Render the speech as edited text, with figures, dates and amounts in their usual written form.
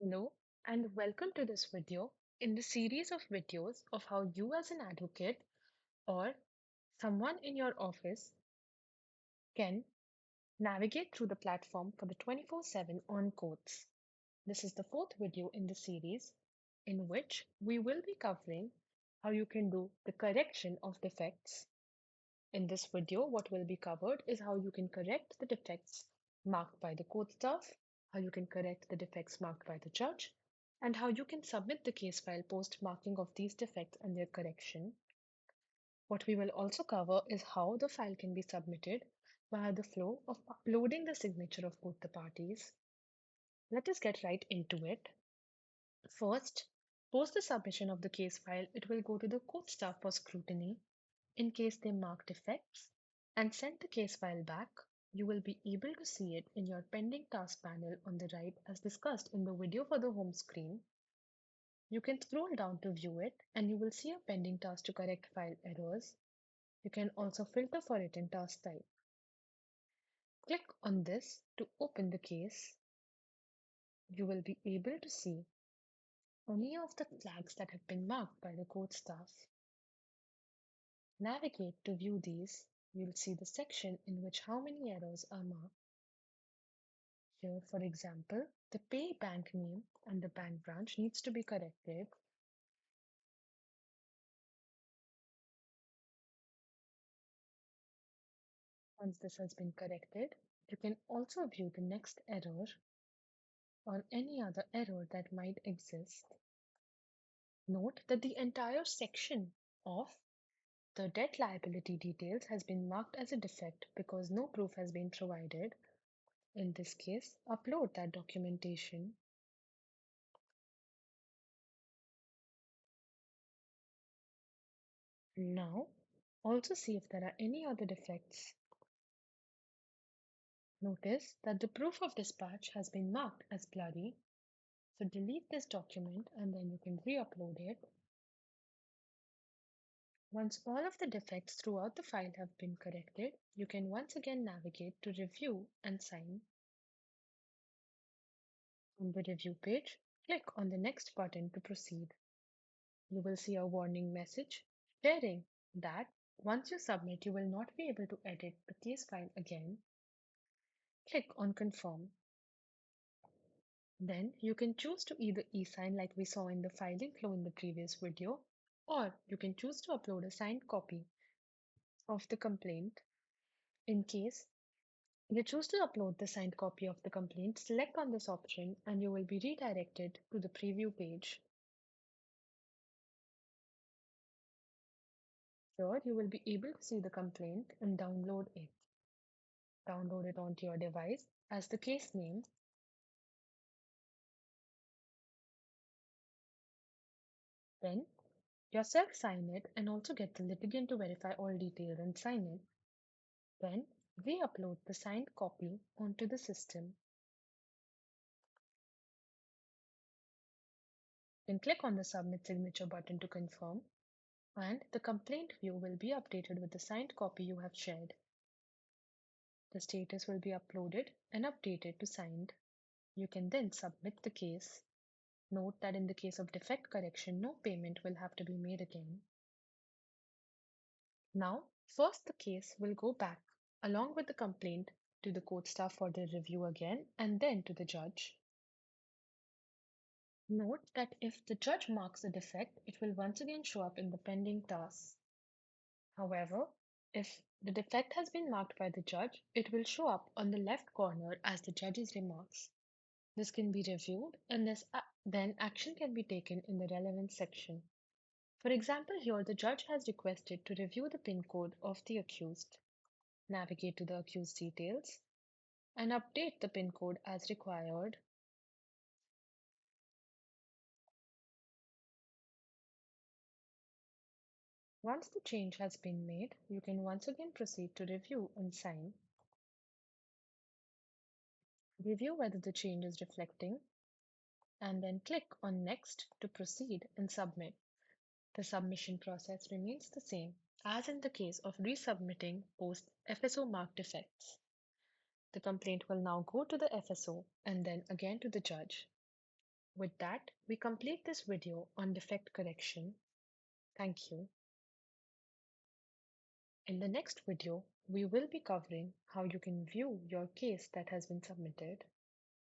Hello, and welcome to this video in the series of videos of how you, as an advocate or someone in your office, can navigate through the platform for the 24/7 on courts. This is the fourth video in the series in which we will be covering how you can do the correction of defects. In this video, what will be covered is how you can correct the defects marked by the court staff, how you can correct the defects marked by the judge, and how you can submit the case file post marking of these defects and their correction. What we will also cover is how the file can be submitted via the flow of uploading the signature of both the parties. Let us get right into it. First, post the submission of the case file, it will go to the court staff for scrutiny. In case they mark defects and send the case file back, you will be able to see it in your pending task panel on the right as discussed in the video for the home screen. You can scroll down to view it and you will see a pending task to correct file errors. You can also filter for it in task type. Click on this to open the case. You will be able to see any of the flags that have been marked by the court staff. Navigate to view these. You'll see the section in which how many errors are marked. Here, for example, the pay bank name and the bank branch needs to be corrected. Once this has been corrected, you can also view the next error or any other error that might exist. Note that the entire section of the debt liability details has been marked as a defect because no proof has been provided. In this case, upload that documentation. Now, also see if there are any other defects. Notice that the proof of dispatch has been marked as blurry. So delete this document and then you can re-upload it. Once all of the defects throughout the file have been corrected, you can once again navigate to review and sign. On the review page, click on the next button to proceed. You will see a warning message sharing that once you submit, you will not be able to edit the case file again. Click on confirm. Then you can choose to either e-sign like we saw in the filing flow in the previous video, or you can choose to upload a signed copy of the complaint. In case you choose to upload the signed copy of the complaint, select on this option and you will be redirected to the preview page. Here you will be able to see the complaint and download it. Download it onto your device as the case name. Then yourself sign it and also get the litigant to verify all details and sign it. Then re-upload the signed copy onto the system. Then click on the Submit Signature button to confirm, and the complaint view will be updated with the signed copy you have shared. The status will be uploaded and updated to signed. You can then submit the case. Note that in the case of defect correction, no payment will have to be made again. Now, first the case will go back along with the complaint to the court staff for their review again and then to the judge. Note that if the judge marks a defect, it will once again show up in the pending tasks. However, if the defect has been marked by the judge, it will show up on the left corner as the judge's remarks. This can be reviewed and then action can be taken in the relevant section. For example, here the judge has requested to review the PIN code of the accused. Navigate to the accused details and update the PIN code as required. Once the change has been made, you can once again proceed to review and sign. Review whether the change is reflecting and then click on Next to proceed and submit. The submission process remains the same as in the case of resubmitting post FSO marked defects. The complaint will now go to the FSO and then again to the judge. With that, we complete this video on defect correction. Thank you. In the next video, we will be covering how you can view your case that has been submitted.